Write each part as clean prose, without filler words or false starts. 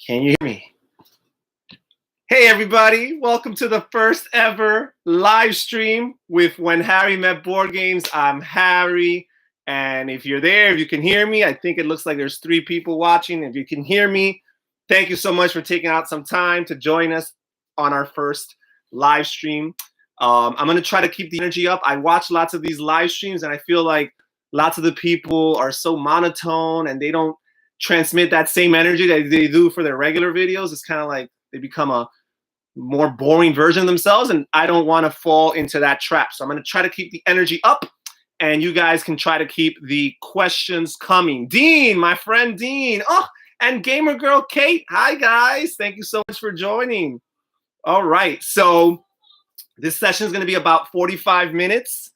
Can you hear me? Hey, everybody. Welcome to the first ever live stream with When Harry Met Board Games. I'm Harry. And if you're there, if you can hear me, I think it looks like there's 3 people watching. If you can hear me, thank you so much for taking out some time to join us on our first live stream. I'm going to try to keep the energy up. I watch lots of these live streams, and I feel like lots of the people are so monotone and they don't transmit that same energy that they do for their regular videos. It's kind of like they become a more boring version of themselves, and I don't want to fall into that trap. So I'm going to try to keep the energy up, and you guys can try to keep the questions coming. Dean, my friend Dean. Oh, and Gamer Girl Kate. Hi, guys. Thank you so much for joining. All right. So this session is going to be about 45 minutes,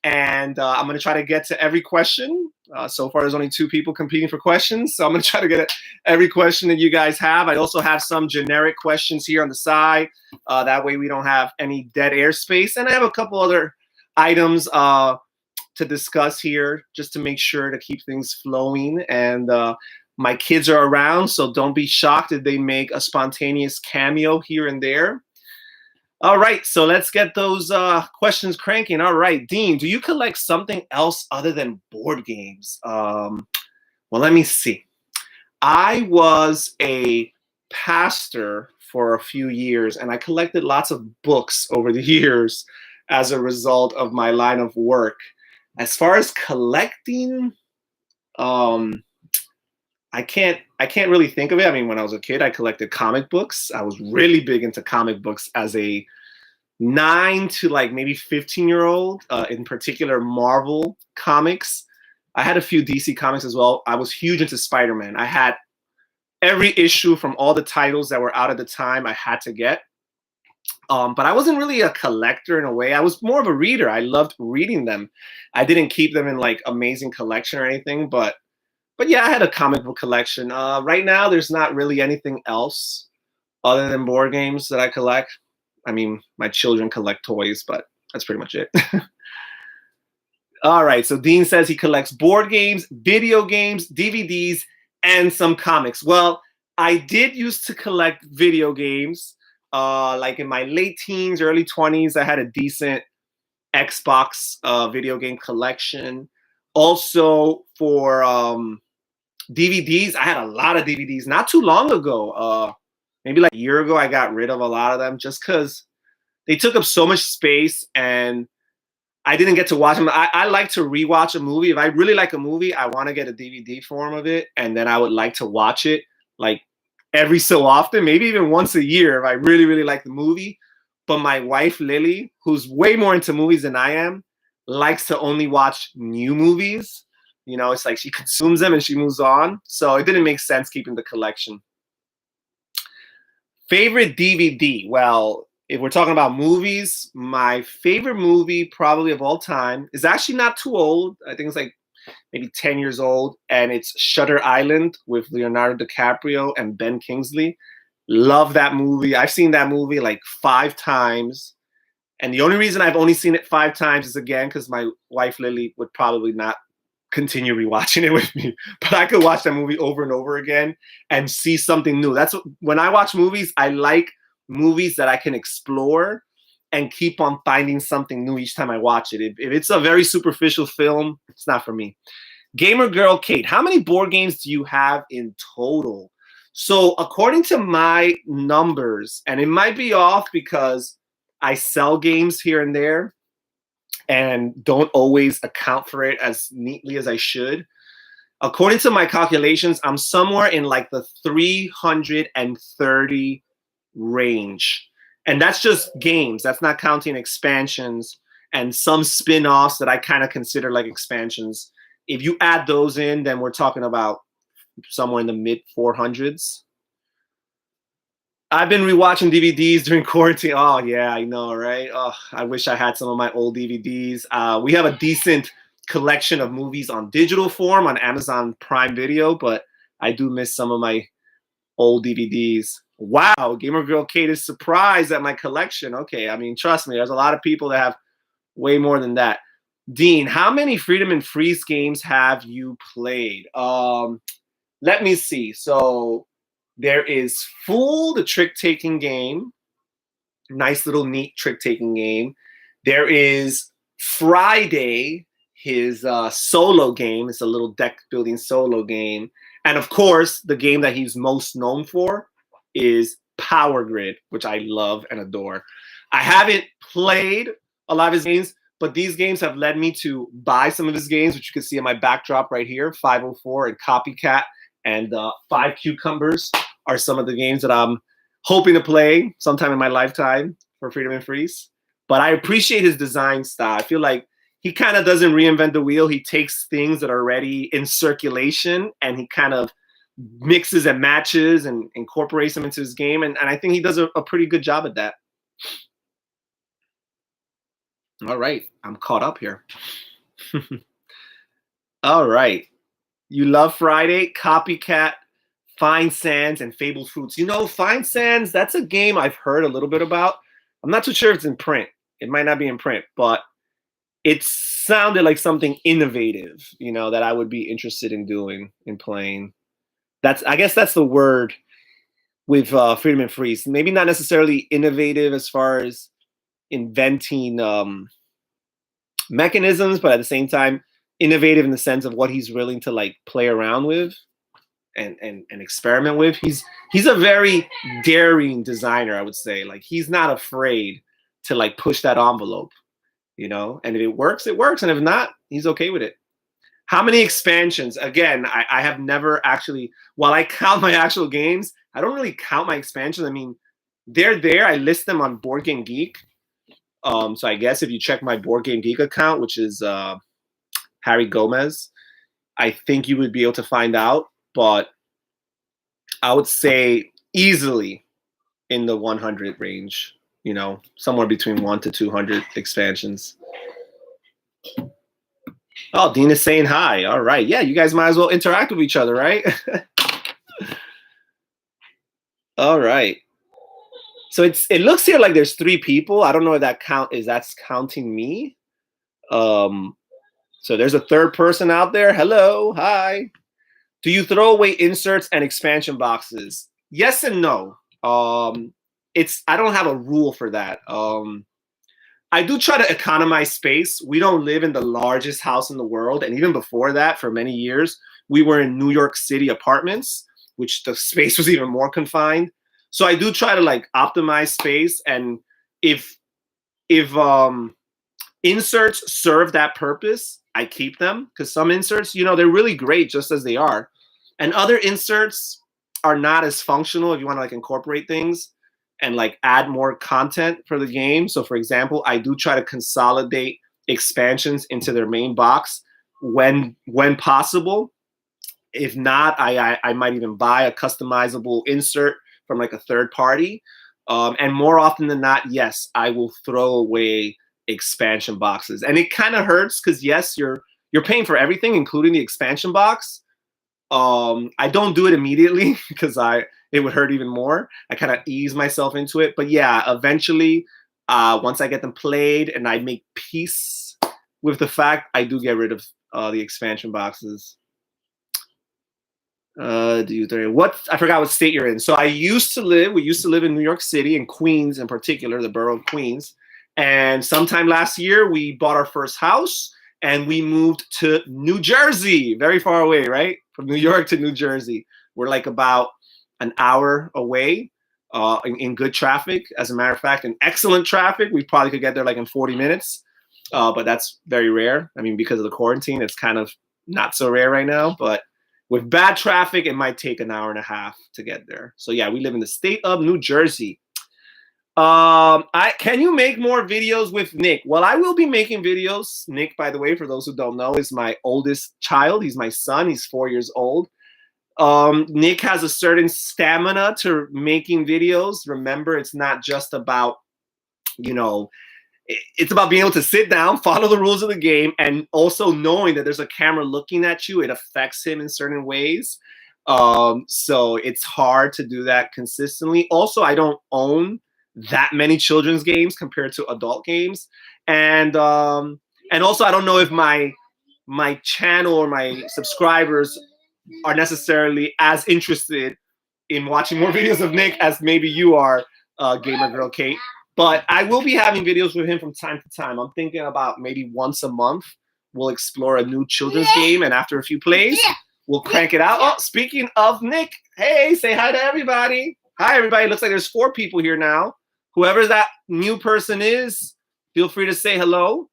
and I'm going to try to get to every question. So far, there's only 2 people competing for questions, so I'm going to try to get at every question that you guys have. I also have some generic questions here on the side. That way we don't have any dead air space. And I have a couple other items to discuss here just to make sure to keep things flowing. And my kids are around, so don't be shocked if they make a spontaneous cameo here and there. All right, so let's get those questions cranking. All right, Dean, do you collect something else other than board games? Well, let me see. I was a pastor for a few years, and I collected lots of books over the years as a result of my line of work. As far as collecting, I can't really think of it. I mean, when I was a kid, I collected comic books. I was really big into comic books as a 9 to like maybe 15-year-old, in particular Marvel comics. I had a few DC comics as well. I was huge into Spider-Man. I had every issue from all the titles that were out at the time I had to get. But I wasn't really a collector in a way. I was more of a reader. I loved reading them. I didn't keep them in like amazing collection or anything, but yeah, I had a comic book collection. Right now, there's not really anything else other than board games that I collect. I mean, my children collect toys, but that's pretty much it. All right, so Dean says he collects board games, video games, DVDs, and some comics. Well, I did used to collect video games. Like in my late teens, early 20s, I had a decent Xbox video game collection. Also, for DVDs, I had a lot of DVDs not too long ago. Maybe like a year ago, I got rid of a lot of them just because they took up so much space and I didn't get to watch them. I like to rewatch a movie. If I really like a movie, I want to get a DVD form of it, and then I would like to watch it like every so often, maybe even once a year if I really, really like the movie. But my wife, Lily, who's way more into movies than I am, likes to only watch new movies. You know, it's like she consumes them and she moves on. So it didn't make sense keeping the collection. Favorite DVD? Well, if we're talking about movies, my favorite movie probably of all time is actually not too old. I think it's like maybe 10 years old, and it's Shutter Island with Leonardo DiCaprio and Ben Kingsley. Love that movie. I've seen that movie like 5 times. And the only reason I've only seen it 5 times is, again, because my wife Lily would probably not continue rewatching it with me. But I could watch that movie over and over again and see something new. That's what, when I watch movies, I like movies that I can explore and keep on finding something new each time I watch it. If it's a very superficial film, it's not for me. Gamer Girl Kate, how many board games do you have in total? So according to my numbers, and it might be off because I sell games here and there and don't always account for it as neatly as I should. According to my calculations, I'm somewhere in like the 330 range. And that's just games. That's not counting expansions and some spin-offs that I kind of consider like expansions. If you add those in, then we're talking about somewhere in the mid 400s. I've been rewatching DVDs during quarantine. Oh, yeah, I know, right? Oh, I wish I had some of my old DVDs. We have a decent collection of movies on digital form on Amazon Prime Video, but I do miss some of my old DVDs. Wow, Gamer Girl Kate is surprised at my collection. Okay, I mean, trust me, there's a lot of people that have way more than that. Dean, how many Freedom and Freeze games have you played? Let me see. So There is Fool, the trick-taking game. Nice little neat trick-taking game. There is Friday, his solo game. It's a little deck-building solo game. And of course, the game that he's most known for is Power Grid, which I love and adore. I haven't played a lot of his games, but these games have led me to buy some of his games, which you can see in my backdrop right here. 504 and Copycat and 5 Cucumbers are some of the games that I'm hoping to play sometime in my lifetime for Freedom and Freeze. But I appreciate his design style. I feel like he kind of doesn't reinvent the wheel. He takes things that are already in circulation and he kind of mixes and matches and incorporates them into his game. And I think he does a pretty good job at that. All right, I'm caught up here. All right. You love Friday, Copycat, Fine Sands, and Fabled Fruits. You know, Fine Sands, that's a game I've heard a little bit about. I'm not too sure if it's in print. It might not be in print, but it sounded like something innovative, you know, that I would be interested in doing, in playing. I guess that's the word with Freedom and Freeze. Maybe not necessarily innovative as far as inventing mechanisms, but at the same time, innovative in the sense of what he's willing to like play around with and experiment with. He's a very daring designer, I would say. Like he's not afraid to like push that envelope, you know, and if it works, it works. And if not, he's okay with it. How many expansions? Again, I have never actually, while I count my actual games, I don't really count my expansions. I mean, they're there. I list them on Board Game Geek. So I guess if you check my Board Game Geek account, which is Harry Gomez, I think you would be able to find out. But I would say easily in the 100 range, you know, somewhere between 1 to 200 expansions. Oh, Dean is saying hi. All right. Yeah, you guys might as well interact with each other, right? All right. So it looks here like there's 3 people. I don't know if that's counting me. So there's a third person out there. Hello. Hi. Do you throw away inserts and expansion boxes? Yes and no. I don't have a rule for that. I do try to economize space. We don't live in the largest house in the world. And even before that, for many years, we were in New York City apartments, which the space was even more confined. So I do try to like optimize space. And if inserts serve that purpose, I keep them, because some inserts, you know, they're really great just as they are. And other inserts are not as functional if you want to like incorporate things and like add more content for the game. So for example, I do try to consolidate expansions into their main box when possible. If not, I might even buy a customizable insert from like a third party. And more often than not, yes, I will throw away expansion boxes. And it kind of hurts because yes, you're paying for everything, including the expansion box. I don't do it immediately because it would hurt even more. I kind of ease myself into it. But yeah, eventually, once I get them played and I make peace with the fact, I do get rid of the expansion boxes. I forgot what state you're in. So we used to live in New York City, in Queens in particular, the borough of Queens. And sometime last year, we bought our first house and we moved to New Jersey, very far away, right? From New York to New Jersey. We're like about an hour away in good traffic. As a matter of fact, in excellent traffic, we probably could get there like in 40 minutes. But that's very rare. I mean, because of the quarantine, it's kind of not so rare right now. But with bad traffic, it might take an hour and a half to get there. So yeah, we live in the state of New Jersey. Can you make more videos with Nick? Well, I will be making videos. Nick, by the way, for those who don't know, is my oldest child. He's my son. He's 4 years old. Nick has a certain stamina to making videos. Remember, it's not just about, you know, it's about being able to sit down, follow the rules of the game, and also knowing that there's a camera looking at you. It affects him in certain ways. So it's hard to do that consistently. Also, I don't own that many children's games compared to adult games. And also I don't know if my channel or my subscribers are necessarily as interested in watching more videos of Nick as maybe you are, Gamer Girl Kate. But I will be having videos with him from time to time. I'm thinking about maybe once a month, we'll explore a new children's game, and after a few plays, we'll crank it out. Oh, speaking of Nick, hey, say hi to everybody. Hi, everybody. Looks like there's 4 people here now. Whoever that new person is, feel free to say hello.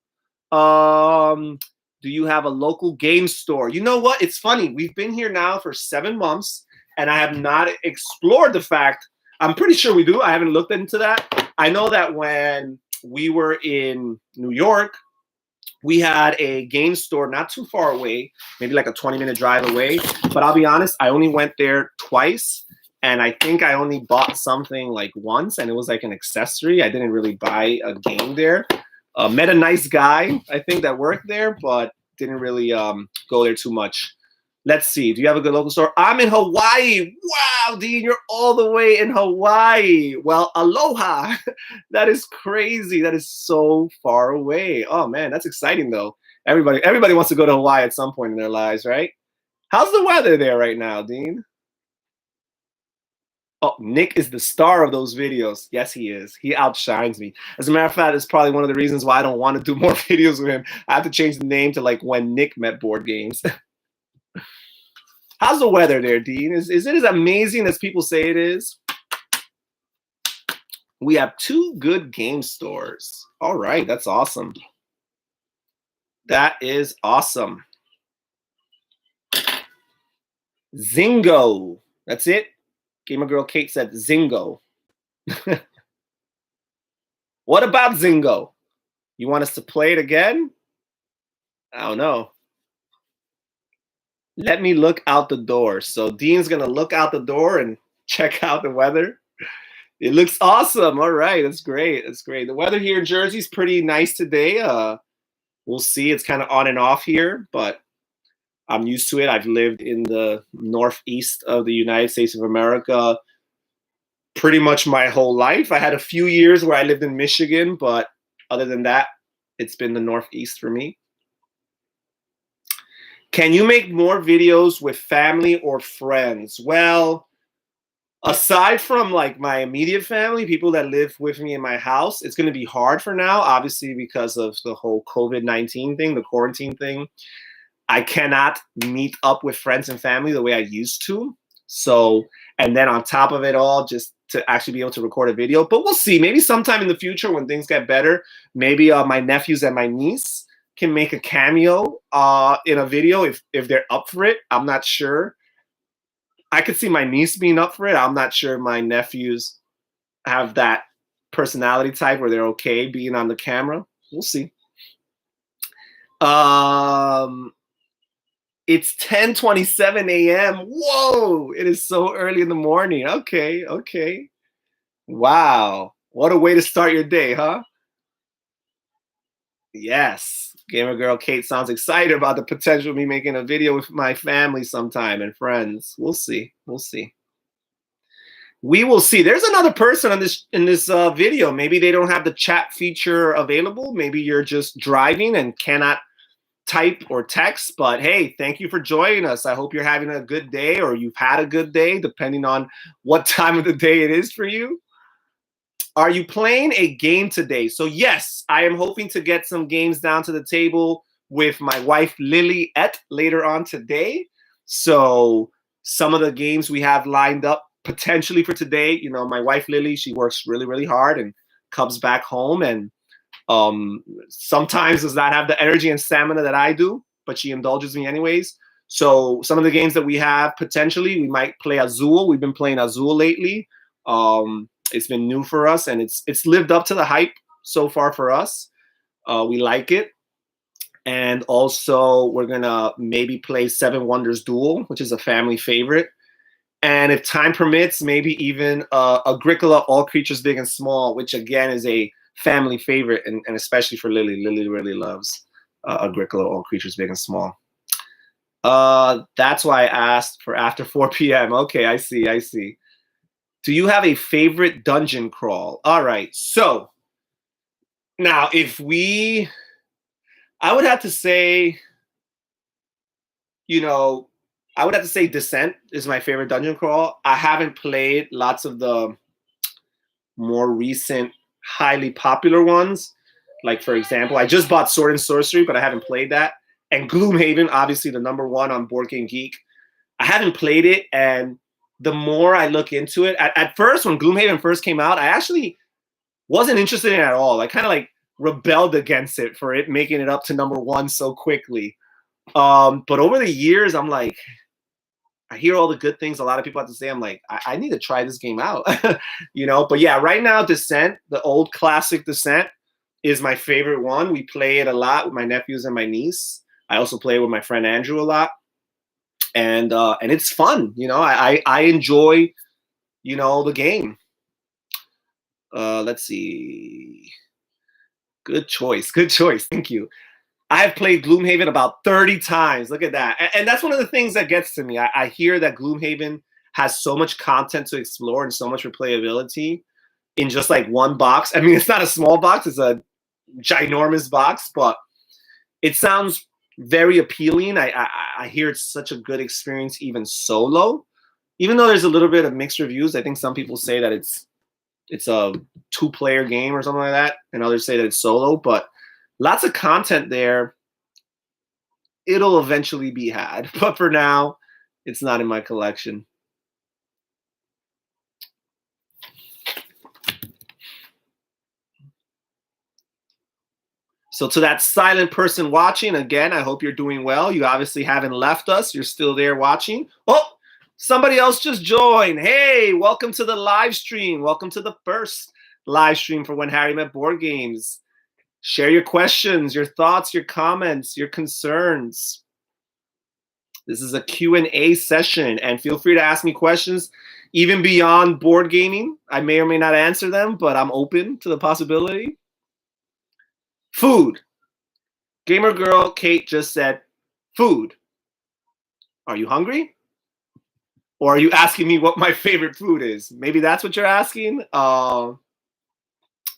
Do you have a local game store? You know what? It's funny. We've been here now for 7 months, and I have not explored the fact. I'm pretty sure we do. I haven't looked into that. I know that when we were in New York, we had a game store not too far away, maybe like a 20-minute drive away. But I'll be honest, I only went there twice. And I think I only bought something like once, and it was like an accessory. I didn't really buy a game there. Met a nice guy, I think, that worked there, but didn't really go there too much. Let's see. Do you have a good local store? I'm in Hawaii. Wow, Dean, you're all the way in Hawaii. Well, aloha. That is crazy. That is so far away. Oh, man, that's exciting, though. Everybody wants to go to Hawaii at some point in their lives, right? How's the weather there right now, Dean? Oh, Nick is the star of those videos. Yes, he is. He outshines me. As a matter of fact, it's probably one of the reasons why I don't want to do more videos with him. I have to change the name to like When Nick Met Board Games. How's the weather there, Dean? Is it as amazing as people say it is? We have 2 good game stores. All right, that's awesome. That is awesome. Zingo. That's it. Gamer Girl Kate said Zingo. What about Zingo? You want us to play it again? I don't know. Let me look out the door. So Dean's going to look out the door and check out the weather. It looks awesome. All right. That's great. That's great. The weather here in Jersey is pretty nice today. We'll see. It's kind of on and off here, but I'm used to it. I've lived in the northeast of the United States of America pretty much my whole life. I had a few years where I lived in Michigan, but other than that, it's been the northeast for me. Can you make more videos with family or friends? Well, aside from like my immediate family, people that live with me in my house, it's going to be hard for now, obviously, because of the whole COVID-19 thing, the quarantine thing. I cannot meet up with friends and family the way I used to. So, and then on top of it all, just to actually be able to record a video. But we'll see. Maybe sometime in the future when things get better, maybe my nephews and my niece can make a cameo in a video if they're up for it. I'm not sure. I could see my niece being up for it. I'm not sure my nephews have that personality type where they're okay being on the camera. We'll see. It's 10:27 a.m. Whoa, it is so early in the morning. Okay, okay. Wow. What a way to start your day, huh? Yes. Gamer Girl Kate sounds excited about the potential of me making a video with my family sometime and friends. We'll see. We'll see. We will see. There's another person on this video. Maybe they don't have the chat feature available. Maybe you're just driving and cannot type or text, but hey, thank you for joining us. I hope you're having a good day, or you've had a good day, depending on what time of the day it is for you. Are you playing a game today? So yes, I am hoping to get some games down to the table with my wife Lily later on today. So some of the games we have lined up potentially for today, you know, my wife Lily, she works really, really hard and comes back home and sometimes does not have the energy and stamina that I do, but she indulges me anyways. So some of the games that we have, potentially, we might play Azul. We've been playing Azul lately. It's been new for us, and it's lived up to the hype so far for us. We like it. And also, we're going to maybe play Seven Wonders Duel, which is a family favorite. And if time permits, maybe even Agricola, All Creatures Big and Small, which again is a family favorite, and especially for Lily. Lily really loves Agricola, All Creatures Big and Small. That's why I asked for after 4 p.m. Okay, I see, I see. Do you have a favorite dungeon crawl? All right, so now I would have to say, you know, I would have to say Descent is my favorite dungeon crawl. I haven't played lots of the more recent, highly popular ones. Like, for example, I just bought Sword and Sorcery, but I haven't played that. And Gloomhaven, obviously the #1 on Board Game Geek. I haven't played it, and the more I look into it, at first, when Gloomhaven first came out, I actually wasn't interested in it at all. I kind of like rebelled against it for it making it up to #1 so quickly. But over the years, I'm like, I hear all the good things a lot of people have to say. I'm like, I need to try this game out, you know? But yeah, right now, Descent, the old classic Descent, is my favorite one. We play it a lot with my nephews and my niece. I also play it with my friend Andrew a lot. And it's fun, you know? I enjoy, you know, the game. Let's see. Good choice. Good choice. Thank you. I've played Gloomhaven about 30 times. Look at that. And that's one of the things that gets to me. I hear that Gloomhaven has so much content to explore and so much replayability in just like one box. I mean, it's not a small box. It's a ginormous box, but it sounds very appealing. I hear it's such a good experience even solo. Even though there's a little bit of mixed reviews, I think some people say that it's a 2-player game or something like that, and others say that it's solo, but lots of content there. It'll eventually be had, but for now, it's not in my collection. So to that silent person watching, again, I hope you're doing well. You obviously haven't left us. You're still there watching. Oh, somebody else just joined. Hey, welcome to the live stream. Welcome to the first live stream for When Harry Met Board Games. Share your questions, your thoughts, your comments, your concerns. This is a Q&A session, and feel free to ask me questions even beyond board gaming. I may or may not answer them, but I'm open to the possibility. Food. Gamer girl Kate just said food. Are you hungry? Or are you asking me what my favorite food is? Maybe that's what you're asking.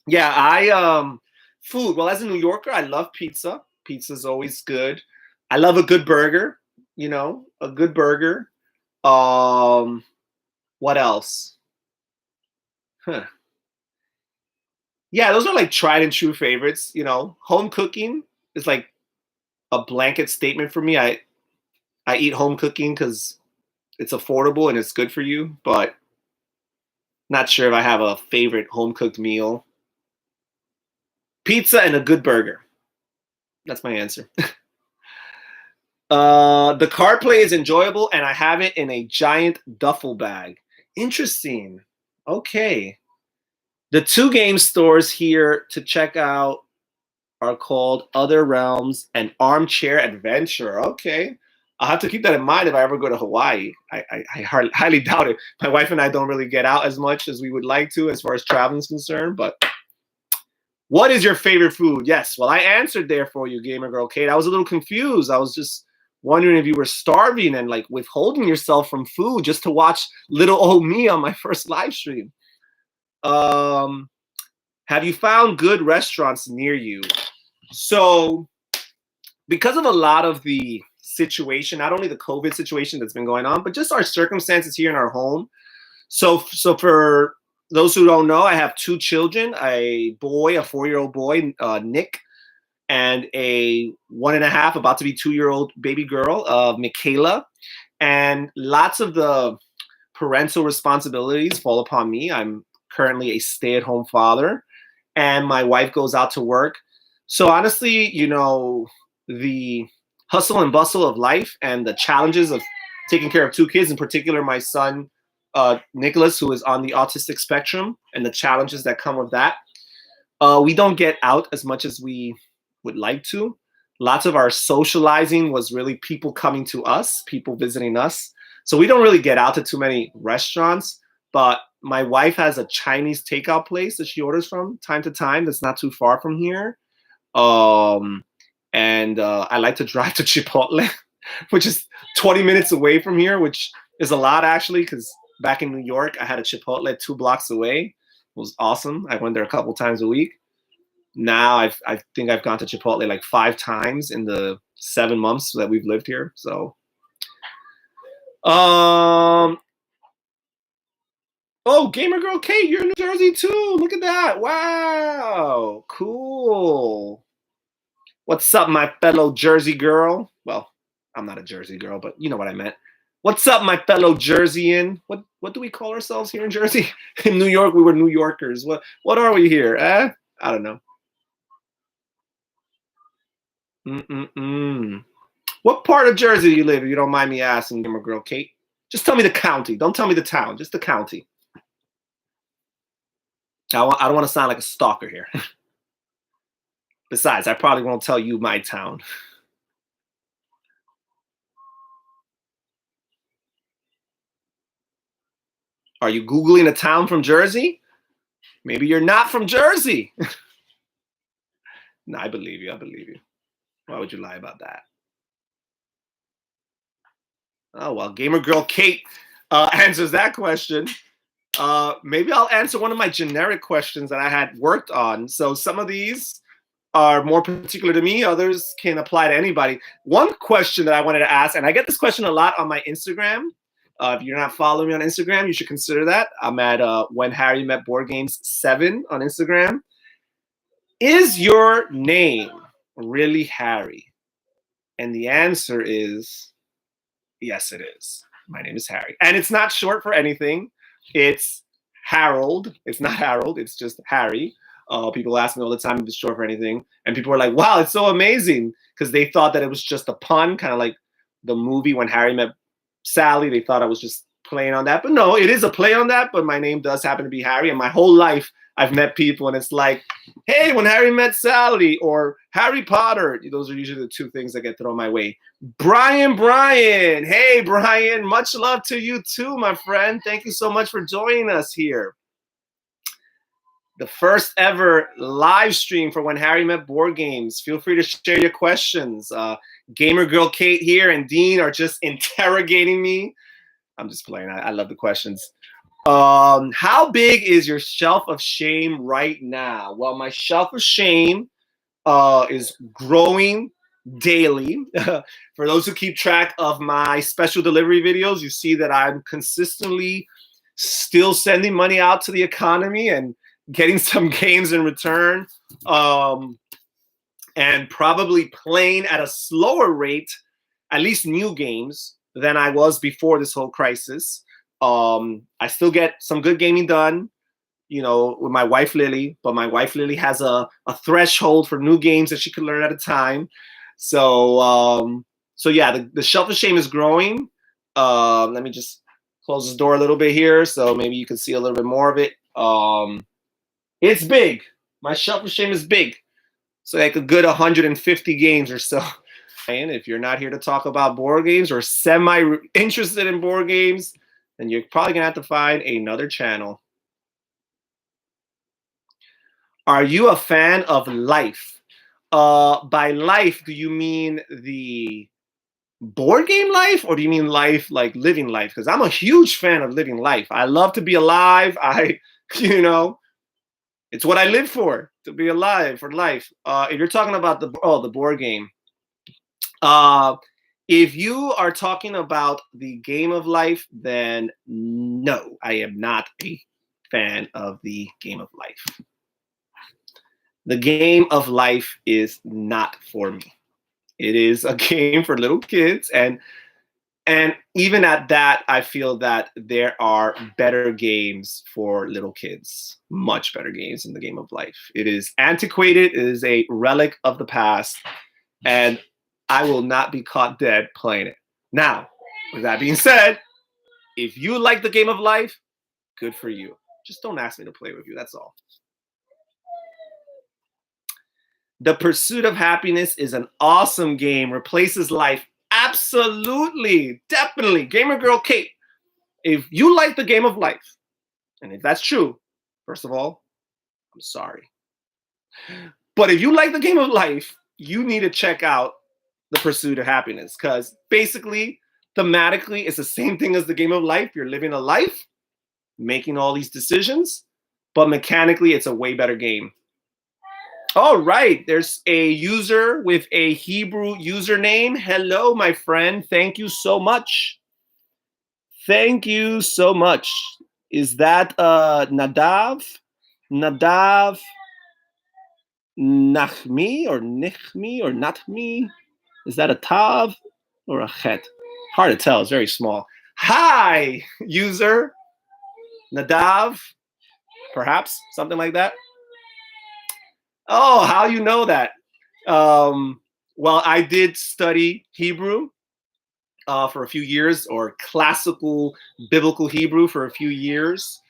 Yeah, food. Well, as a New Yorker, I love pizza. Pizza's always good. I love a good burger, you know, a good burger. What else? Huh. Yeah, those are like tried and true favorites, you know. Home cooking is like a blanket statement for me. I eat home cooking because it's affordable and it's good for you, but not sure if I have a favorite home cooked meal. Pizza and a good burger. That's my answer. The card play is enjoyable, and I have it in a giant duffel bag. Interesting. Okay. The 2 game stores here to check out are called Other Realms and Armchair Adventure. Okay. I'll have to keep that in mind if I ever go to Hawaii. I highly doubt it. My wife and I don't really get out as much as we would like to as far as traveling is concerned, but what is your favorite food? Yes, well, I answered there for you, Gamer Girl Kate. I was a little confused. I was just wondering if you were starving and like withholding yourself from food just to watch little old me on my first live stream. Have you found good restaurants near you? So because of a lot of the situation, not only the COVID situation that's been going on, but just our circumstances here in our home. So for those who don't know, I have 2 children, a boy, a 4-year-old boy, Nick, and a 1.5, about to be 2-year-old baby girl, Michaela. And lots of the parental responsibilities fall upon me. I'm currently a stay-at-home father, and my wife goes out to work. So honestly, you know, the hustle and bustle of life and the challenges of taking care of 2 kids, in particular my son, Nicholas, who is on the autistic spectrum, and the challenges that come with that. We don't get out as much as we would like to. Lots of our socializing was really people coming to us, people visiting us. So we don't really get out to too many restaurants, but my wife has a Chinese takeout place that she orders from time to time that's not too far from here. And I like to drive to Chipotle, which is 20 minutes away from here, which is a lot actually, because back in New York, I had a Chipotle 2 blocks away. It was awesome. I went there a couple times a week. Now I think I've gone to Chipotle like 5 times in the 7 months that we've lived here. So Um. Oh, Gamer Girl Kate, you're in New Jersey too. Look at that. Wow. Cool. What's up, my fellow Jersey girl? Well, I'm not a Jersey girl, but you know what I meant. What's up, my fellow Jerseyan? What do we call ourselves here in Jersey? In New York, we were New Yorkers. What are we here? I don't know. Mm-mm-mm. What part of Jersey do you live, if you don't mind me asking, Gamer Girl Kate? Just tell me the county. Don't tell me the town, just the county. I don't want to sound like a stalker here. Besides, I probably won't tell you my town. Are you Googling a town from Jersey? Maybe you're not from Jersey. No, I believe you. I believe you. Why would you lie about that? Oh, well, Gamer Girl Kate answers that question. Maybe I'll answer one of my generic questions that I had worked on. So some of these are more particular to me. Others can apply to anybody. One question that I wanted to ask, and I get this question a lot on my Instagram. If you're not following me on Instagram, you should consider that. I'm at When Harry Met Board Games 7 on Instagram. Is your name really Harry? And the answer is yes, it is. My name is Harry. And it's not short for anything. It's Harold. It's not Harold. It's just Harry. People ask me all the time if it's short for anything. And people are like, wow, it's so amazing. Because they thought that it was just a pun, kind of like the movie When Harry Met Sally. They thought I was just playing on that. But no, it is a play on that. But my name does happen to be Harry. And my whole life, I've met people and it's like, hey, When Harry Met Sally or Harry Potter. Those are usually the two things that get thrown my way. Brian, hey, Brian, much love to you too, my friend. Thank you so much for joining us here. The first ever live stream for When Harry Met Board Games. Feel free to share your questions. Gamer Girl Kate here and Dean are just interrogating me. I'm just playing. I love the questions. How big is your shelf of shame right now? Well, my shelf of shame is growing daily. For those who keep track of my special delivery videos, you see that I'm consistently still sending money out to the economy and getting some games in return, and probably playing at a slower rate, at least new games, than I was before this whole crisis. I still get some good gaming done, with my wife Lily, but my wife Lily has a threshold for new games that she can learn at a time. So yeah, the shelf of shame is growing. Let me just close this door a little bit here, so maybe you can see a little bit more of it. It's big. My shelf of shame is big. So like a good 150 games or so. And if you're not here to talk about board games or semi-interested in board games, then you're probably going to have to find another channel. Are you a fan of life? By life, do you mean the board game life, or do you mean life like living life? Because I'm a huge fan of living life. I love to be alive. It's what I live for, to be alive, for life. If you're talking about the board game, if you are talking about the game of life, then no, I am not a fan of the game of life. The game of life is not for me. It is a game for little kids, and even at that, I feel that there are better games for little kids, much better games than the game of life. It is antiquated. It is a relic of the past, and I will not be caught dead playing it. Now, with that being said, if you like the game of life, good for you. Just don't ask me to play with you. That's all. The Pursuit of Happiness is an awesome game. Replaces life. Absolutely. Definitely. Gamer Girl Kate, if you like the game of life, and if that's true, first of all, I'm sorry. But if you like the game of life, you need to check out The Pursuit of Happiness, because basically, thematically, it's the same thing as the game of life. You're living a life, making all these decisions, but mechanically, it's a way better game. All right, there's a user with a Hebrew username. Hello, my friend. Thank you so much. Thank you so much. Is that Nadav? Nadav Nachmi or Nichmi or Natmi? Is that a Tav or a Chet? Hard to tell. It's very small. Hi, user. Nadav, perhaps something like that. Oh, how you know that? Well, I did study Hebrew for a few years, or classical biblical Hebrew for a few years.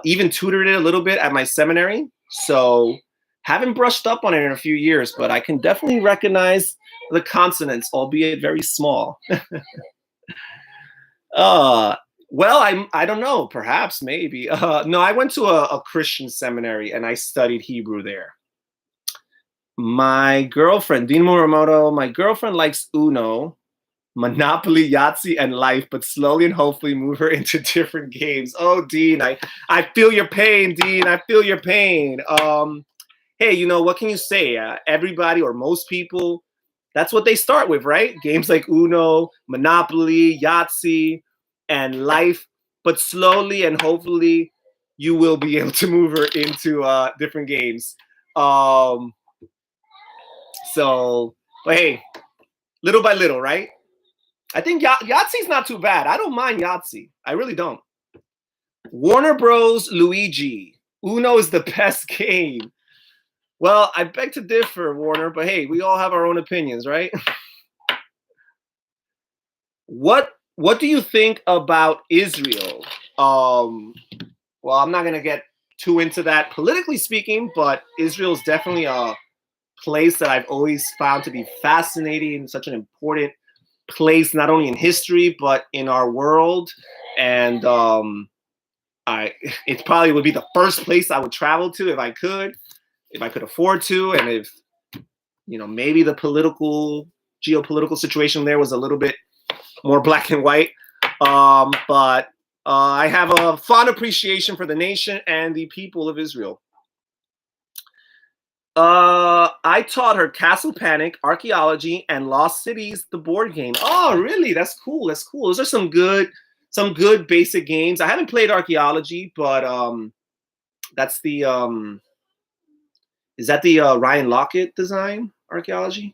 Even tutored it a little bit at my seminary. So haven't brushed up on it in a few years, but I can definitely recognize the consonants, albeit very small. uh, well, I don't know. Perhaps, maybe. No, I went to a Christian seminary and I studied Hebrew there. My girlfriend, Dean Muramoto, my girlfriend likes Uno, Monopoly, Yahtzee, and Life, but slowly and hopefully move her into different games. Oh, Dean, I feel your pain, Dean. I feel your pain. Hey, you know, what can you say? Everybody or most people, that's what they start with, right? Games like Uno, Monopoly, Yahtzee, and Life, but slowly and hopefully you will be able to move her into different games. Um, but hey, little by little, right? I think Yahtzee's not too bad. I don't mind Yahtzee. I really don't. Warner Bros. Luigi. Uno is the best game. Well, I beg to differ, Warner, but hey, we all have our own opinions, right? What do you think about Israel? Well, I'm not gonna get too into that politically speaking, but Israel's definitely a place that I've always found to be fascinating, such an important place, not only in history but in our world. And it probably would be the first place I would travel to if I could afford to, and if maybe the geopolitical situation there was a little bit more black and white. But I have a fond appreciation for the nation and the people of Israel. I taught her Castle Panic, Archaeology, and Lost Cities, the board game. Oh, really? That's cool. That's cool. Those are some good basic games. I haven't played Archaeology, but that's the is that the Ryan Lockett design, Archaeology?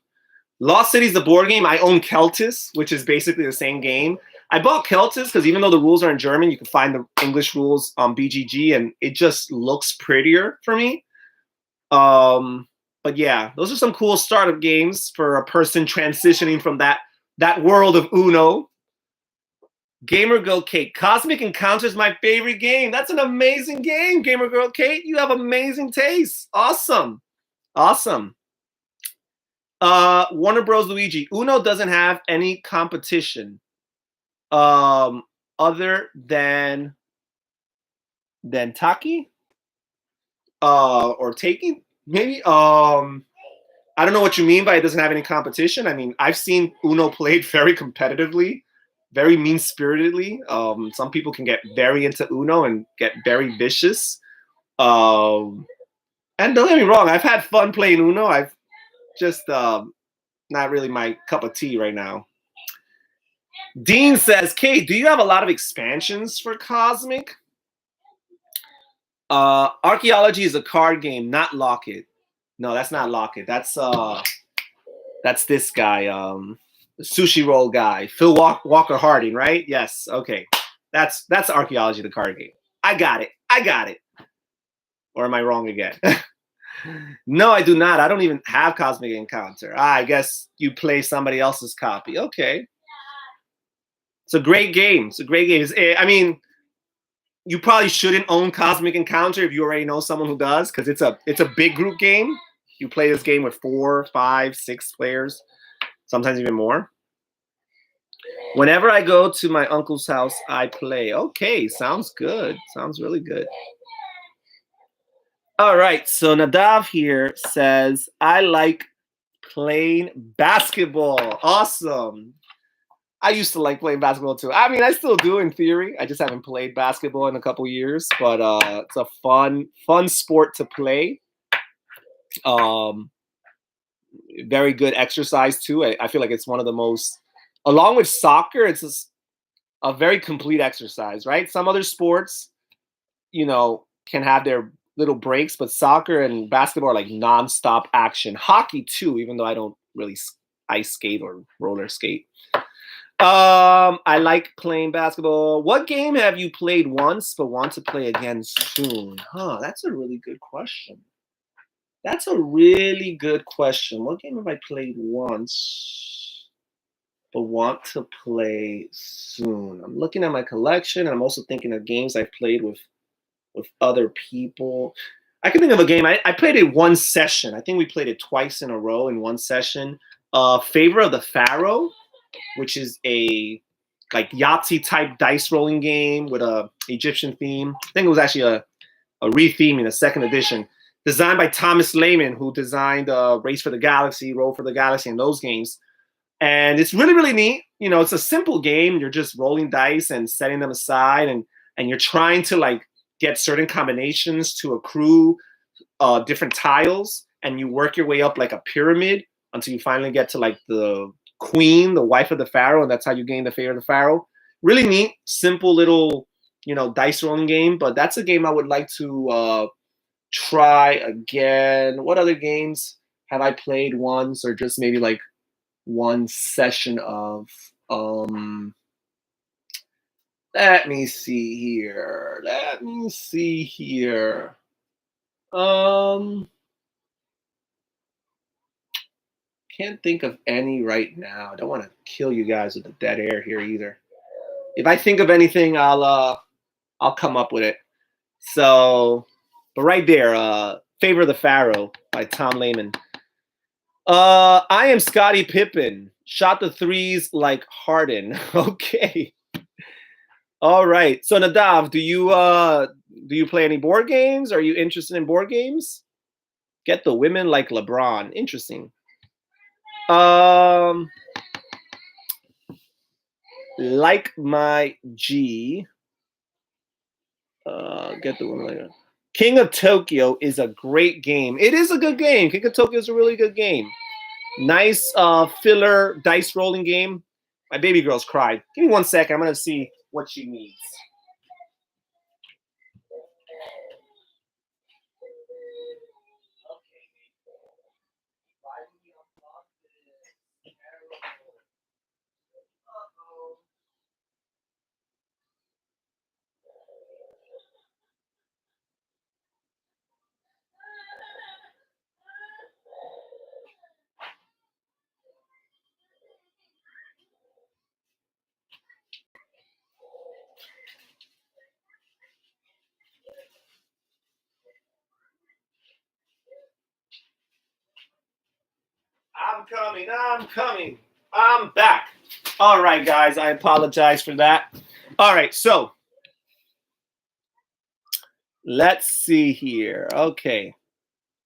Lost Cities, the board game. I own Keltis, which is basically the same game. I bought Keltis because even though the rules are in German, you can find the English rules on BGG, and it just looks prettier for me. But yeah, those are some cool startup games for a person transitioning from that world of Uno. Gamer Girl Kate, Cosmic Encounter is my favorite game. That's an amazing game, Gamer Girl Kate. You have amazing taste. Awesome. Warner Bros. Luigi, Uno doesn't have any competition other than Taki or Taking, maybe. I don't know what you mean by it doesn't have any competition. I mean, I've seen Uno played very competitively, very mean-spiritedly. Some people can get very into Uno and get very vicious. And don't get me wrong, I've had fun playing Uno. I've just not really my cup of tea right now. Dean says, Kate, do you have a lot of expansions for Cosmic? Archaeology is a card game, not Locket. No, that's not Locket. That's this guy, the sushi roll guy, Phil Walker Harding, right? Yes. Okay. That's Archaeology, the card game. I got it. Or am I wrong again? No, I do not. I don't even have Cosmic Encounter. I guess you play somebody else's copy. Okay. It's a great game. I mean, you probably shouldn't own Cosmic Encounter if you already know someone who does, because it's a big group game. You play this game with 4, 5, 6 players, sometimes even more. Whenever I go to my uncle's house, I play. Okay, sounds good. Sounds really good. All right, so Nadav here says, I like playing basketball. Awesome. I used to like playing basketball too. I mean, I still do in theory. I just haven't played basketball in a couple years, but it's a fun sport to play. Very good exercise too. I feel like it's one of the most, along with soccer, it's just a very complete exercise, right? Some other sports, can have their little breaks, but soccer and basketball are like nonstop action. Hockey too, even though I don't really ice skate or roller skate. I like playing basketball. What game have you played once but want to play again soon? That's a really good question. That's a really good question. What game have I played once but want to play soon? I'm looking at my collection, and I'm also thinking of games I've played with other people. I can think of a game. I played it one session. I think we played it twice in a row in one session. Favor of the Pharaoh, which is a like Yahtzee type dice rolling game with a Egyptian theme. I think it was actually a retheming, a second edition, designed by Thomas Lehman, who designed Race for the Galaxy, Roll for the Galaxy, and those games. And it's really, really neat. It's a simple game. You're just rolling dice and setting them aside, and you're trying to like get certain combinations to accrue different tiles, and you work your way up like a pyramid until you finally get to like the queen, the wife of the pharaoh, and that's how you gain the favor of the pharaoh. Really neat, simple little, dice rolling game, but that's a game I would like to try again. What other games have I played once or just maybe like one session of? Let me see here. Can't think of any right now. I don't want to kill you guys with the dead air here either. If I think of anything, I'll come up with it. So, but right there, Favor of the Pharaoh by Tom Lehman. I am Scottie Pippen. Shot the threes like Harden. Okay. All right. So Nadav, do you play any board games? Are you interested in board games? Get the women like LeBron. Interesting. Like my G. Get the women like King of Tokyo is a great game. It is a good game. King of Tokyo is a really good game. Nice filler dice rolling game. My baby girl's cried. Give me 1 second. I'm gonna see what she needs. I'm coming. I'm back. All right, guys. I apologize for that. All right, so let's see here. Okay.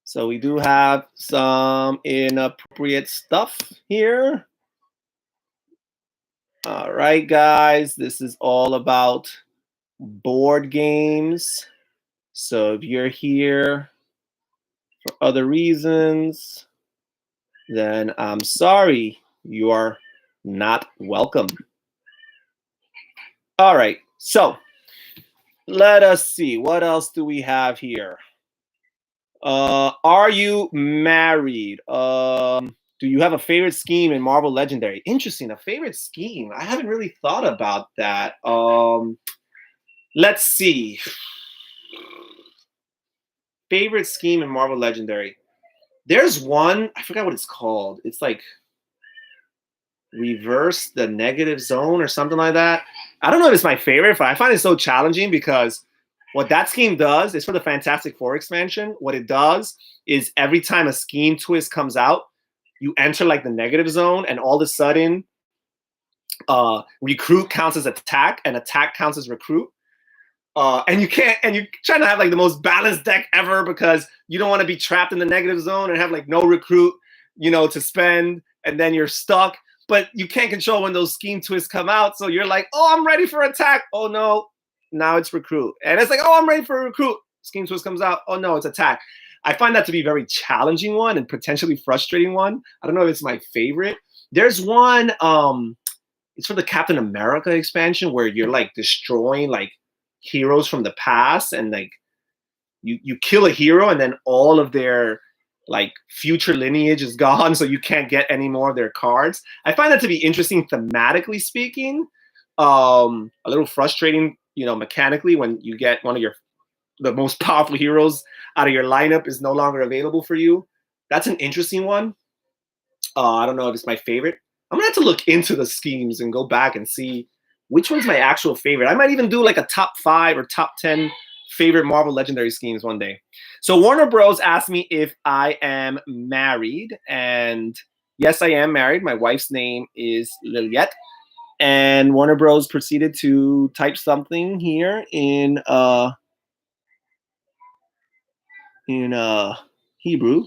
So we do have some inappropriate stuff here. All right, guys. This is all about board games. So if you're here for other reasons, then I'm sorry, you are not welcome. All right, so let us see. What else do we have here? Are you married? Do you have a favorite scheme in Marvel Legendary? Interesting, a favorite scheme. I haven't really thought about that. Let's see. Favorite scheme in Marvel Legendary. There's one, I forgot what it's called. It's like reverse the negative zone or something like that. I don't know if it's my favorite, but I find it so challenging because what that scheme does is for the Fantastic Four expansion. What it does is every time a scheme twist comes out, you enter like the negative zone, and all of a sudden, recruit counts as attack, and attack counts as recruit. And you're trying to have like the most balanced deck ever because you don't want to be trapped in the negative zone and have like no recruit, to spend, and then you're stuck. But you can't control when those scheme twists come out. So you're like, oh, I'm ready for attack. Oh no, now it's recruit. And it's like, oh, I'm ready for recruit. Scheme twist comes out. Oh no, it's attack. I find that to be a very challenging one and potentially frustrating one. I don't know if it's my favorite. There's one, it's for the Captain America expansion where you're like destroying like heroes from the past, and like you kill a hero and then all of their like future lineage is gone, so you can't get any more of their cards. I find that to be interesting thematically speaking. A little frustrating, mechanically, when you get one of the most powerful heroes out of your lineup is no longer available for you. That's an interesting one. I don't know if it's my favorite. I'm gonna have to look into the schemes and go back and see which one's my actual favorite. I might even do like a top 5 or top 10 favorite Marvel Legendary schemes one day. So Warner Bros. Asked me if I am married, and yes, I am married. My wife's name is Liliette, and Warner Bros. Proceeded to type something here in Hebrew.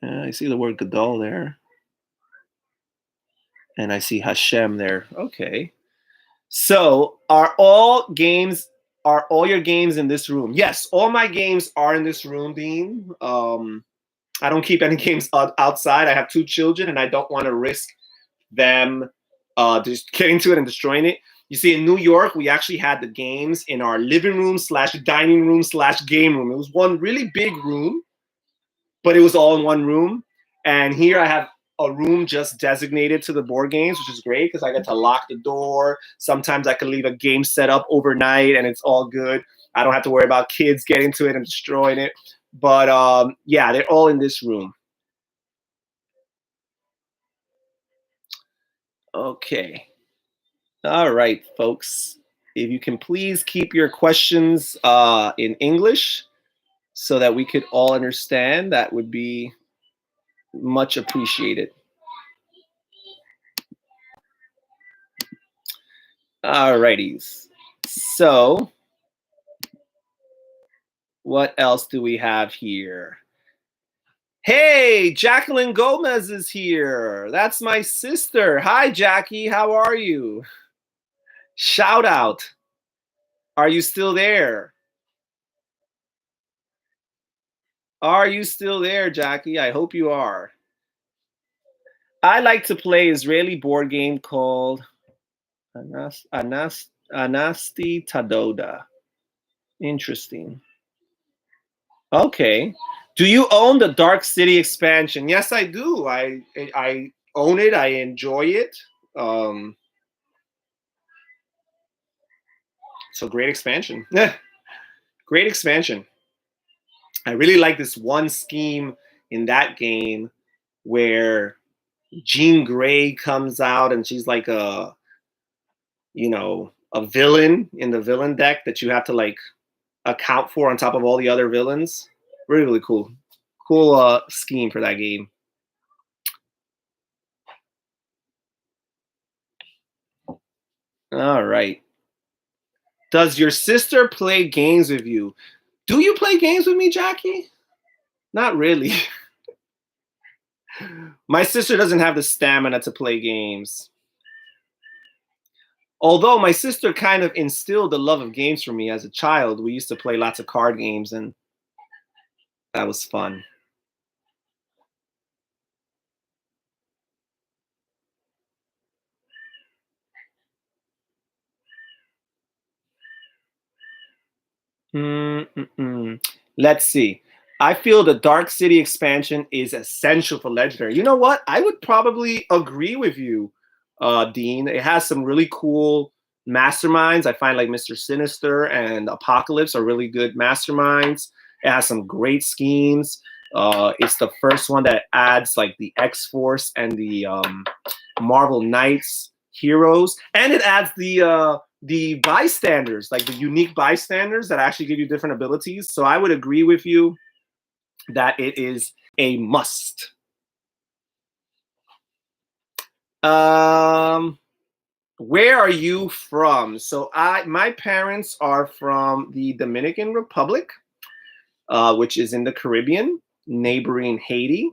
I see the word Gadol there. And I see Hashem there. Okay. So are all your games in this room? Yes, all my games are in this room, Dean. I don't keep any games outside. I have 2 children, and I don't want to risk them just getting to it and destroying it. You see, in New York, we actually had the games in our living room / dining room / game room. It was one really big room, but it was all in one room. And here I have a room just designated to the board games, which is great because I get to lock the door. Sometimes I can leave a game set up overnight and it's all good. I don't have to worry about kids getting to it and destroying it. But yeah, they're all in this room. Okay. All right, folks. If you can please keep your questions in English so that we could all understand, that would be much appreciated. All righties. So what else do we have here? Hey, Jacqueline Gomez is here. That's my sister. Hi, Jackie. How are you? Shout out. Are you still there? Are you still there, Jackie? I hope you are. I like to play Israeli board game called Anasti Tadoda. Interesting. Okay. Do you own the Dark City expansion? Yes, I do. I own it. I enjoy it. So great expansion. Great expansion. I really like this one scheme in that game where Jean Grey comes out and she's like a villain in the villain deck that you have to like account for on top of all the other villains. Really, really cool. Cool scheme for that game. All right. Does your sister play games with you? Do you play games with me, Jackie? Not really. My sister doesn't have the stamina to play games. Although my sister kind of instilled the love of games for me as a child. We used to play lots of card games, and that was fun. Let's see. I feel the Dark City expansion is essential for Legendary. You know what? I would probably agree with you, Dean. It has some really cool masterminds. I find like Mr. Sinister and Apocalypse are really good masterminds. It has some great schemes. It's the first one that adds like the X-Force and the Marvel Knights heroes, and it adds the bystanders, like the unique bystanders that actually give you different abilities. So I would agree with you that it is a must. Where are you from? So my parents are from the Dominican Republic, which is in the Caribbean, neighboring Haiti.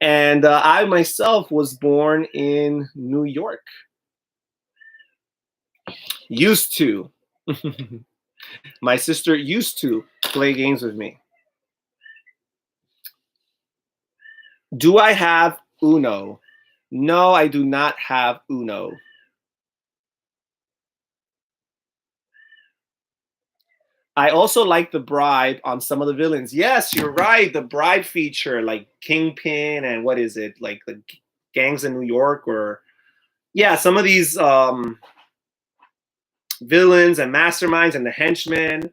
And I myself was born in New York. Used to. My sister used to play games with me. Do I have Uno? No, I do not have Uno. I also like the bribe on some of the villains. Yes, you're right. The bribe feature, like Kingpin and what is it, like the gangs in New York, or yeah, some of these villains and masterminds and the henchmen,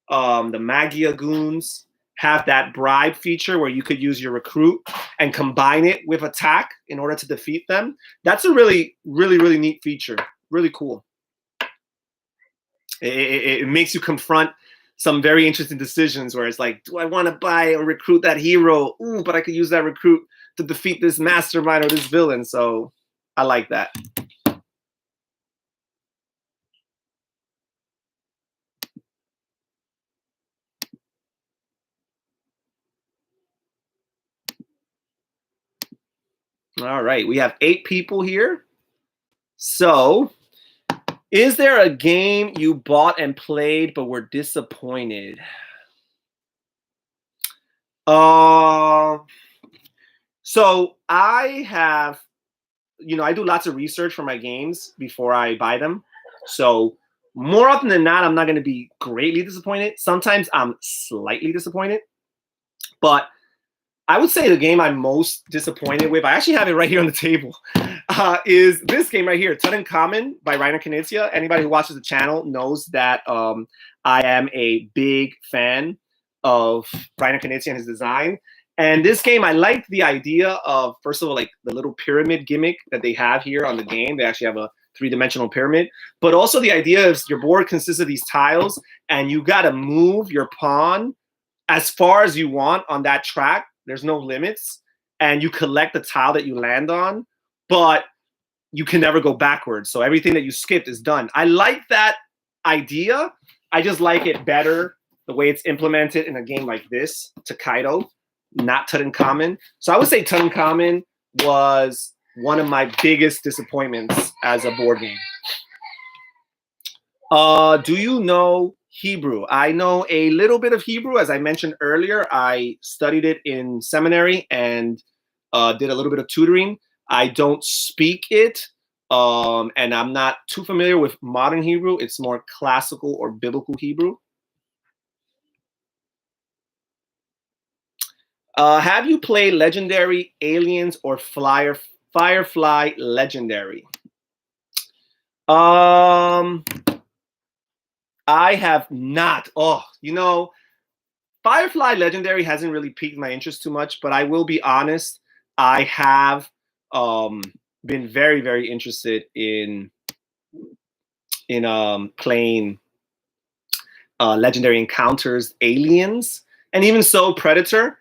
the Magia goons have that bribe feature where you could use your recruit and combine it with attack in order to defeat them. That's a really, really, really neat feature. Really cool. It makes you confront some very interesting decisions where it's like, do I want to buy or recruit that hero? Ooh, but I could use that recruit to defeat this mastermind or this villain. So I like that. All right, we have 8 people here. So, is there a game you bought and played but were disappointed? So I have, I do lots of research for my games before I buy them. So more often than not, I'm not going to be greatly disappointed. Sometimes I'm slightly disappointed, but I would say the game I'm most disappointed with, I actually have it right here on the table, is this game right here, Tutankhamun by Reiner Knizia. Anybody who watches the channel knows that I am a big fan of Reiner Knizia and his design. And this game, I liked the idea of, first of all, like the little pyramid gimmick that they have here on the game. They actually have a 3-dimensional pyramid, but also the idea of your board consists of these tiles, and you got to move your pawn as far as you want on that track. There's no limits, and you collect the tile that you land on, but you can never go backwards. So everything that you skipped is done. I like that idea. I just like it better the way it's implemented in a game like this, Tokaido, not Tutankhamun. So I would say Tutankhamun was one of my biggest disappointments as a board game. Do you know Hebrew? I know a little bit of Hebrew. As I mentioned earlier, I studied it in seminary and did a little bit of tutoring. I don't speak it, and I'm not too familiar with modern Hebrew. It's more classical or biblical Hebrew. Have you played Legendary Aliens or Firefly Legendary? I have not. Oh, Firefly Legendary hasn't really piqued my interest too much, but I will be honest, I have been very, very interested in playing Legendary Encounters Aliens, and even so Predator.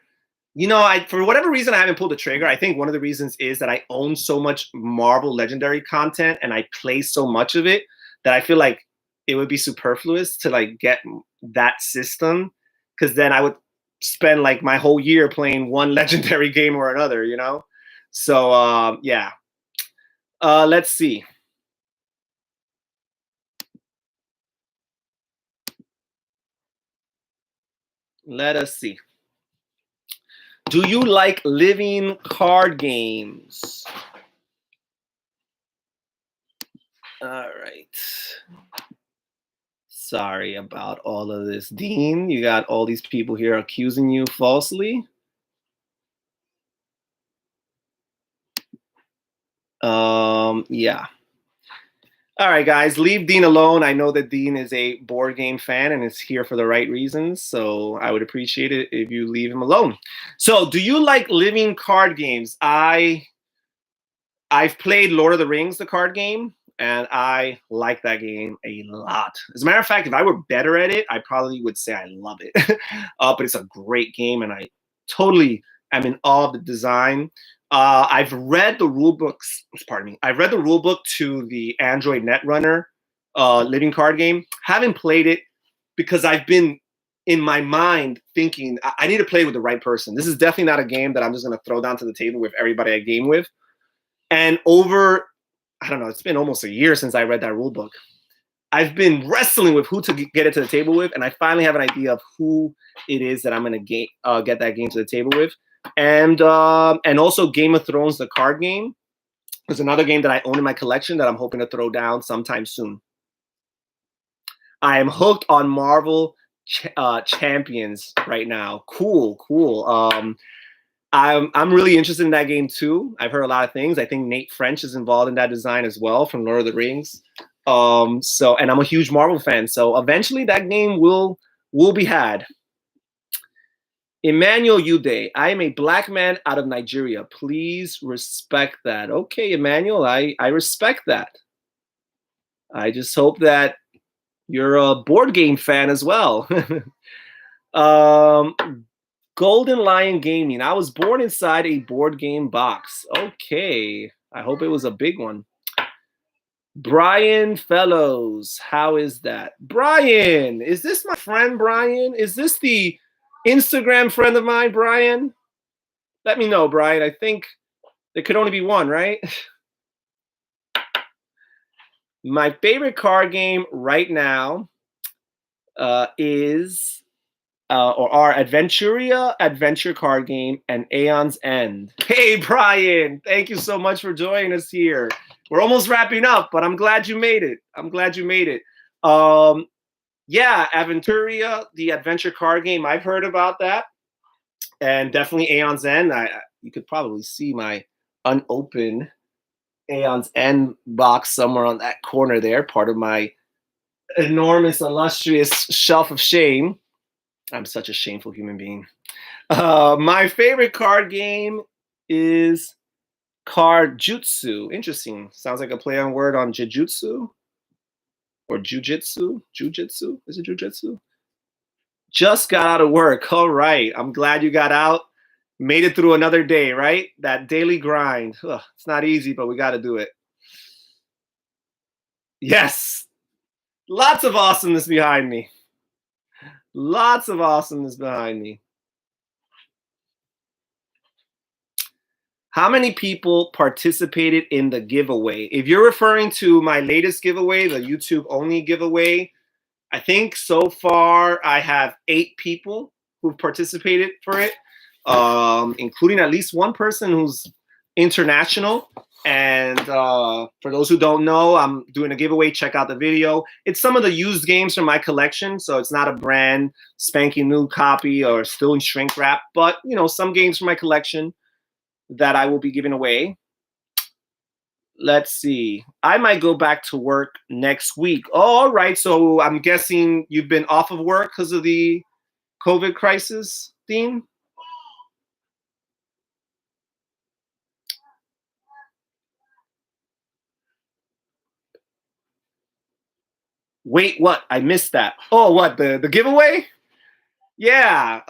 For whatever reason, I haven't pulled the trigger. I think one of the reasons is that I own so much Marvel Legendary content and I play so much of it that I feel like it would be superfluous to like get that system, because then I would spend like my whole year playing one Legendary game or another, So yeah. Let's see. Let us see. Do you like living card games? All right. Sorry about all of this, Dean. You got all these people here accusing you falsely. Yeah. All right, guys, leave Dean alone. I know that Dean is a board game fan and is here for the right reasons, so I would appreciate it if you leave him alone. So, do you like living card games? I've played Lord of the Rings, the card game, and I like that game a lot. As a matter of fact, if I were better at it, I probably would say I love it. But it's a great game, and I totally am in awe of the design. I've read the rule books. Pardon me. I've read the rule book to the Android Netrunner living card game. Haven't played it because I've been in my mind thinking I need to play with the right person. This is definitely not a game that I'm just going to throw down to the table with everybody I game with. And I don't know, it's been almost a year since I read that rule book. I've been wrestling with who to get it to the table with, and I finally have an idea of who it is that I'm going to get that game to the table with. And also Game of Thrones, the card game. There's another game that I own in my collection that I'm hoping to throw down sometime soon. I am hooked on Marvel Champions right now. Cool. I'm really interested in that game too. I've heard a lot of things. I think Nate French is involved in that design as well from Lord of the Rings. And I'm a huge Marvel fan. So eventually that game will be had. Emmanuel Ude, I am a black man out of Nigeria. Please respect that. Okay, Emmanuel, I respect that. I just hope that you're a board game fan as well. Golden Lion Gaming. I was born inside a board game box. Okay. I hope it was a big one. Brian Fellows. How is that? Brian, is this my friend, Brian? Is this the Instagram friend of mine, Brian? Let me know, Brian. I think there could only be one, right? My favorite card game right now is our Adventuria adventure card game and Aeon's End. Hey, Brian, thank you so much for joining us here. We're almost wrapping up, but I'm glad you made it. Yeah, Aventuria, the adventure card game. I've heard about that, and definitely Aeon's End. You could probably see my unopened Aeon's End box somewhere on that corner there, part of my enormous, illustrious shelf of shame. I'm such a shameful human being. My favorite card game is Card Jutsu. Interesting. Sounds like a play on word on Jujutsu or Jujitsu. Jujitsu? Is it Jujitsu? Just got out of work. All right. I'm glad you got out. Made it through another day, right? That daily grind. Ugh, it's not easy, but we got to do it. Yes. Lots of awesomeness behind me. Lots of awesomeness behind me. How many people participated in the giveaway? If you're referring to my latest giveaway, the YouTube only giveaway, I think so far I have 8 people who've participated for it, including at least one person who's international. And for those who don't know, I'm doing a giveaway. Check out the video. It's some of the used games from my collection, so it's not a brand spanking new copy or still in shrink wrap, but some games from my collection that I will be giving away. Let's see. I might go back to work next week. Oh, all right. So I'm guessing you've been off of work because of the COVID crisis theme? Wait, what? I missed that. Oh, what? The giveaway? Yeah.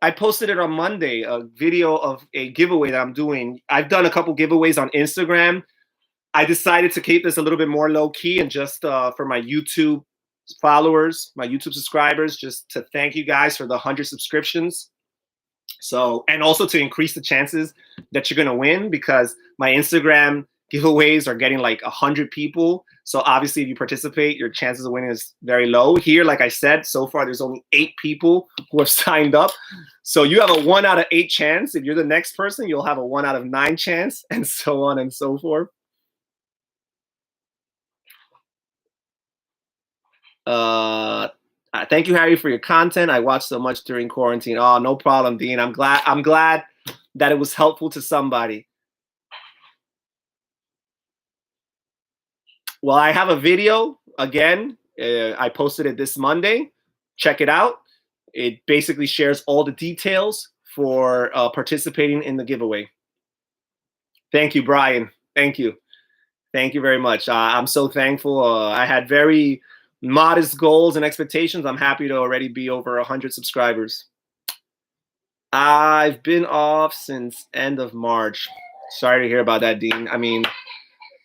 I posted it on Monday, a video of a giveaway that I'm doing. I've done a couple giveaways on Instagram. I decided to keep this a little bit more low key and just for my YouTube followers, my YouTube subscribers, just to thank you guys for the 100 subscriptions. So, and also to increase the chances that you're going to win, because my Instagram giveaways are getting like 100 people. So obviously if you participate, your chances of winning is very low. Here, like I said, so far there's only 8 people who have signed up. So you have a 1 out of 8 chance. If you're the next person, you'll have a 1 out of 9 chance, and so on and so forth. Thank you, Harry, for your content. I watched so much during quarantine. Oh, no problem, Dean. I'm glad that it was helpful to somebody. Well, I have a video again. I posted it this Monday. Check it out. It basically shares all the details for participating in the giveaway. Thank you, Brian. Thank you. Thank you very much. I'm so thankful. I had very modest goals and expectations. I'm happy to already be over 100 subscribers. I've been off since end of March. Sorry to hear about that, Dean. I mean,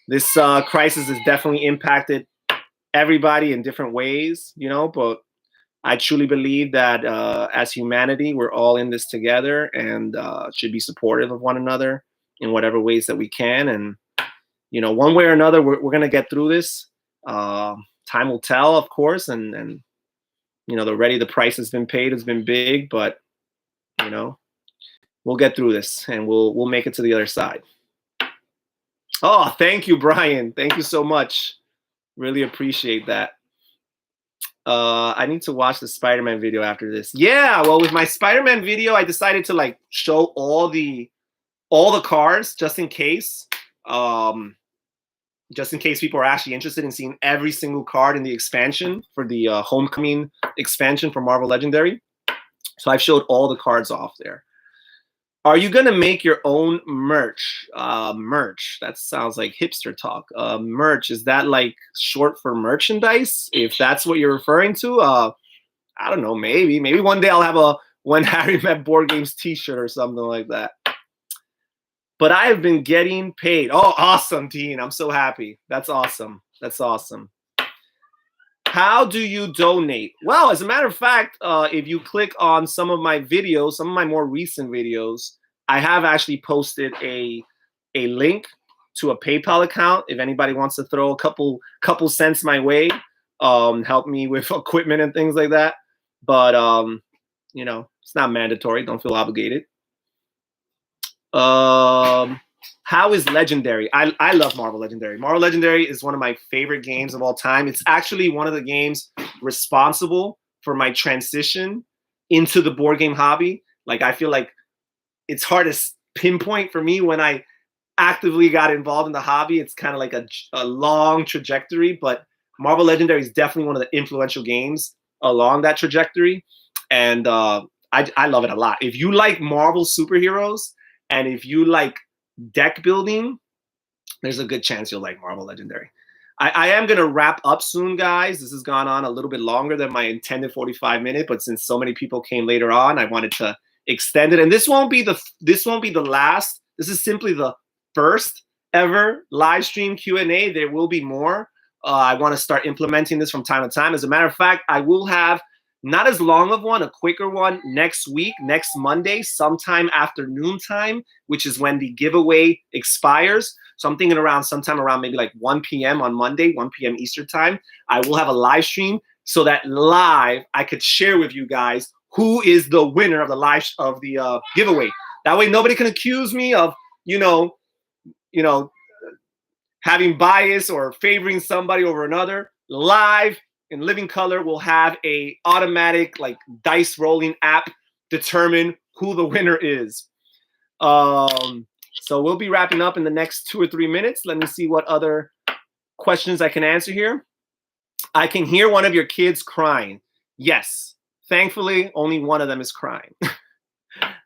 this crisis has definitely impacted everybody in different ways, but I truly believe that as humanity, we're all in this together and should be supportive of one another in whatever ways that we can. And, one way or another, we're going to get through this. Time will tell, of course. And the price has been paid, has been big, but, we'll get through this and we'll make it to the other side. Oh, thank you, Brian. Thank you so much. Really appreciate that. I need to watch the Spider-Man video after this. Yeah, well, with my Spider-Man video, I decided to like show all the cards just in case. Just in case people are actually interested in seeing every single card in the expansion for the Homecoming expansion for Marvel Legendary. So I've showed all the cards off there. Are you gonna make your own merch? Merch. That sounds like hipster talk. Merch, is that like short for merchandise? If that's what you're referring to, I don't know. Maybe one day I'll have a When Harry Met Board Games T-shirt or something like that. But I have been getting paid. Oh, awesome, Dean. I'm so happy. That's awesome. That's awesome. How do you donate? Well, as a matter of fact, if you click on some of my videos, some of my more recent videos, I have actually posted a link to a PayPal account. If anybody wants to throw a couple cents my way, help me with equipment and things like that. But you know, it's not mandatory. Don't feel obligated. How is Legendary? I love Marvel Legendary. Marvel Legendary is one of my favorite games of all time. It's actually one of the games responsible for my transition into the board game hobby. Like, I feel like it's hard to pinpoint for me when I actively got involved in the hobby. It's kind of like a long trajectory, but Marvel Legendary is definitely one of the influential games along that trajectory. And I love it a lot. If you like Marvel superheroes, and if you like deck building, there's a good chance you'll like Marvel Legendary. I am going to wrap up soon, guys. This has gone on a little bit longer than my intended 45 minutes, but since so many people came later on, I wanted to extend it. And this won't be the last. This is simply the first ever live stream Q&A. There will be more. I want to start implementing this from time to time. As a matter of fact, I will have not as long of one, a quicker one next week, next Monday, sometime after noontime, which is when the giveaway expires. So I'm thinking sometime around maybe like 1 p.m. on Monday, 1 p.m. Eastern time. I will have a live stream so that live I could share with you guys who is the winner of the giveaway. That way nobody can accuse me of, having bias or favoring somebody over another. Live in living color, we'll have a automatic like dice rolling app determine who the winner is. So we'll be wrapping up in the next 2 or 3 minutes. Let me see what other questions I can answer here. I can hear one of your kids crying. Yes, thankfully, only one of them is crying.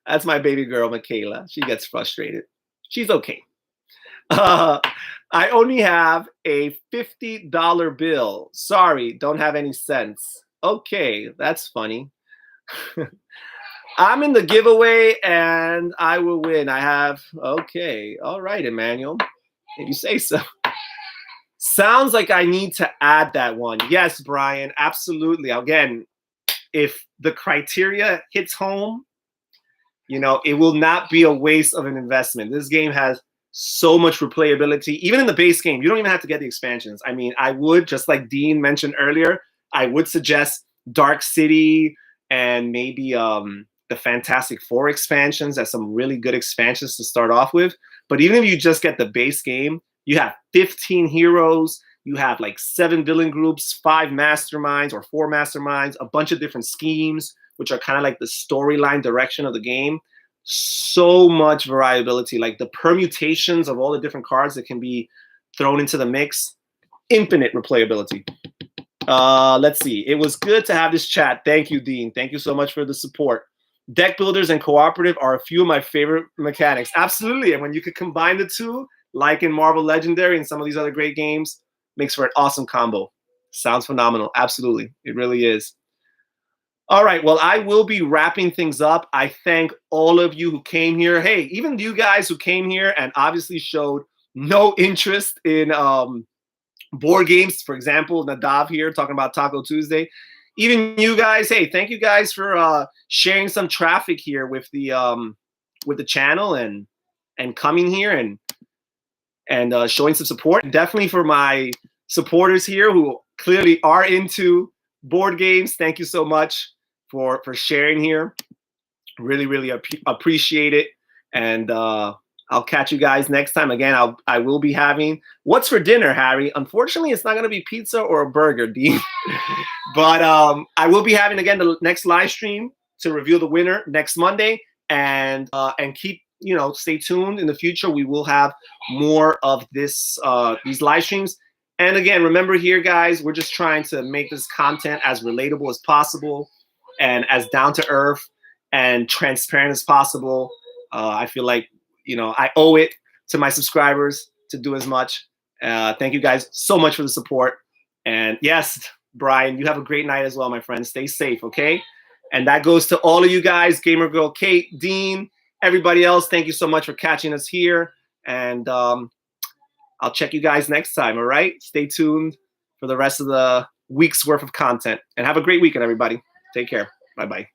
That's my baby girl, Michaela. She gets frustrated. She's okay. I only have a $50 bill. Sorry, don't have any cents. Okay, that's funny. I'm in the giveaway and I will win. Okay. All right, Emmanuel. If you say so. Sounds like I need to add that one. Yes, Brian, absolutely. Again, if the criteria hits home, it will not be a waste of an investment. This game has so much replayability. Even in the base game, you don't even have to get the expansions. I mean, I would, just like Dean mentioned earlier, I would suggest Dark City and maybe the Fantastic Four expansions as some really good expansions to start off with. But even if you just get the base game, you have 15 heroes, you have like 7 villain groups, 5 masterminds or 4 masterminds, a bunch of different schemes, which are kind of like the storyline direction of the game. So much variability, like the permutations of all the different cards that can be thrown into the mix. Infinite replayability. Let's see. It was good to have this chat. Thank you, Dean. Thank you so much for the support. Deck builders and cooperative are a few of my favorite mechanics. Absolutely. And when you could combine the two, like in Marvel Legendary and some of these other great games, makes for an awesome combo. Sounds phenomenal. Absolutely. It really is. All right, well, I will be wrapping things up. I thank all of you who came here. Hey, even you guys who came here and obviously showed no interest in board games. For example, Nadav here talking about Taco Tuesday. Even you guys, hey, thank you guys for sharing some traffic here with the channel and coming here and showing some support. Definitely for my supporters here who clearly are into board games. Thank you so much for sharing here. Really, really appreciate it. And I'll I'll catch you guys next time. Again, I will be having what's for dinner, Harry. Unfortunately, it's not going to be pizza or a burger, Dean. But I will be having again the next live stream to reveal the winner next Monday, and keep stay tuned. In the future, we will have more of these live streams. And again, remember here, guys, we're just trying to make this content as relatable as possible and as down to earth and transparent as possible. I feel like I owe it to my subscribers to do as much. Thank you guys so much for the support. And yes, Brian, you have a great night as well, my friend. Stay safe, okay? And that goes to all of you guys, Gamer Girl Kate, Dean, everybody else. Thank you so much for catching us here. And I'll check you guys next time, all right? Stay tuned for the rest of the week's worth of content. And have a great weekend, everybody. Take care. Bye-bye.